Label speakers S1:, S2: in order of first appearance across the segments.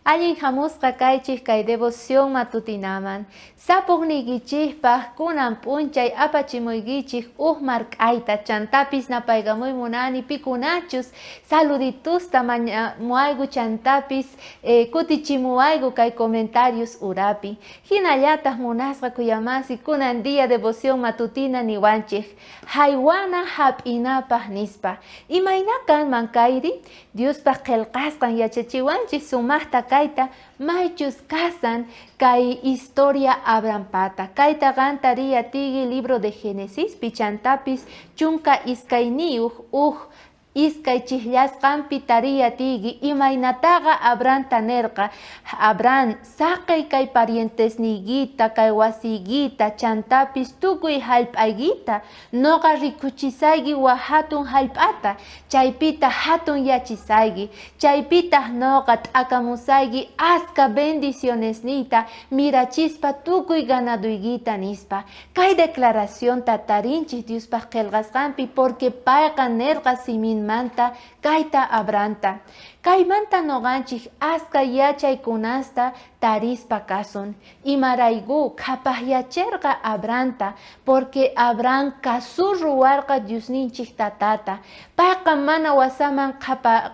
S1: Allin hamusqa kaychik kay devoción matutinaman. Sapugnikichikpaq kunan p'unchay apachimuykichik mark'ayta chantapis napaykamuy munani pikunachus saluditusta muaygu chantapis kutichimuaygu kay comentarios urapi. Hinallataq munasqa kuyamasi kunan día devoción matutina niwanchik haywana hap'inapaq nispa. Imaynakan mankayri Diospaq qillqasqan yachachiwanchik sumaqta kayta maychus kasan kay historia Abrampata. Kayta qantaria tigi libro de Génesis pichantapis chunka iskayniyuq iskay chillasqanpi taria tigi imaynataqa Abraham tanerqa Abraham saqay kay parientesniykita kay wasiykita chantapis tukuy hallp'aykita noqa rikuchisayki hatun hallp'ata chaypita hatun yachisayki chaypita noqa t'akamusayki aska bendicionesniyta mirachispa tukuy ganaduykita nispa kay declaración tarinchik Diospaq qillqasqanpi porque payqa nerqa manta kayta Abranta. Kaymanta noqanchik aska yachaykunasta tarispa kasun. Imaraygu kapaqyacherqa Abranta porque Abraham kasur ruwarqa Diosninchik tatata. Payqa mana wasaman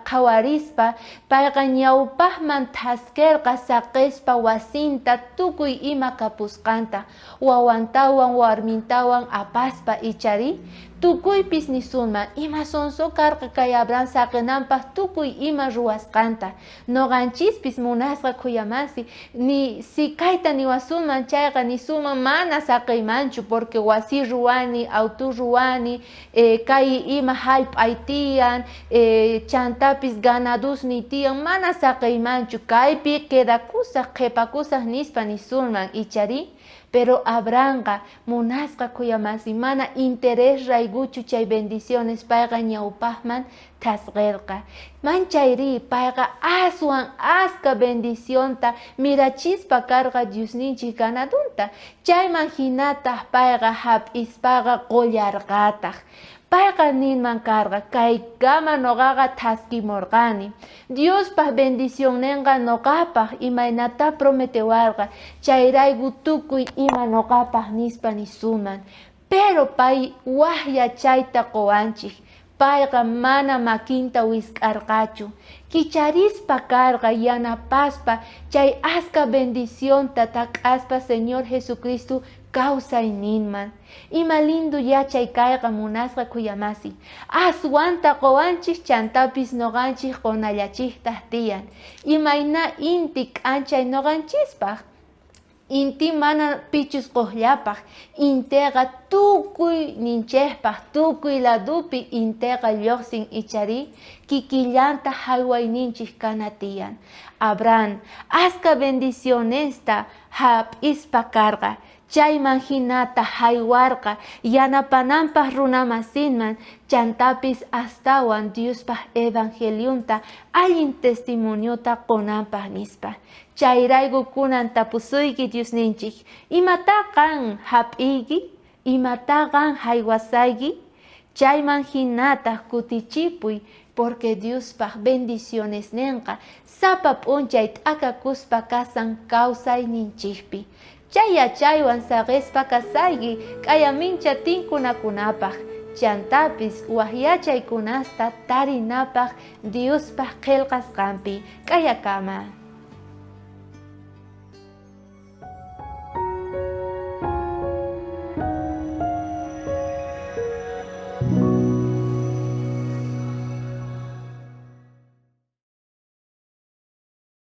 S1: qawarispa payqa ñawpaqman thaskerqa saqispa wasinta tukuy ima kapusqanta wawantawan warmintawan apaspa ichari tukuypis nisunman ima sonso karqa kay Abraham saqinanpaq tukuy ima ruwasqanta noqanchispis munasqa kuyamasi ni si kayta niwasunman chayqa nisuman mana saqiymanchu porque wasi ruwani auto ruwani kay ima hallp'ay tiyan chantapis ganadusni tiyan mana saqiymanchu kaypi quedakusaq qhipakusaq nispa nisunman ichari pero Abrahamqa munasqa kuyamasi mana interés rayguchu chay bendiciones payqa ñawpaqman thasqirqa manchayri payqa aswan aska bendicionta mirachispa karqa Diosninchik ganadunta chayman hinataq payqa hap'ispaqa qullarqataq payqa ninman karqa kaykama noqaqa thaskimurqani Diospaq bendición ninqa noqapaq imaynata prometewarqa chayrayku tukuy ima noqapaq nispa nisuman pero pay wahyachayta quwanchik payqa mana makinta wisk'arqachu kicharispa karqa yanapaspa chay aska bendicionta tak'aspa Señor Jesucristo kawsayninman ima lindo yachay kayqa munasqa kuyamasi aswanta quwanchik chantapis noqanchik qonallachiktaj tiyan imayna inti k'anchay noqanchispaq inti mana pichusqukllapaq intiqa tukuy ninchikpaq tukuy ladupi intiqa lluqsin ichari kikillanta haywayninchik kana tiyan Abraham aska bendicionesta hap'ispa karqa chayman hinata haywarqa yanapananpaq runamasinman chantapis astawan Diospaq evangeliunta allin testimoniota qunanpaq nispa chayrayku kunan tapusuyki Diosninchik imataqan hap'iyki imataqan haywasayki chayman hinata kutichipuy porque Diospaq bendiciones ninqa sapa p'unchay t'akakuspa kasan kawsayninchikpi chaywan saqispa kasayki k'ayamincha tinkunakunapaq chantapis wahyachaykunasta tarinapaq Diospaq qillqasqanpi k'ayakama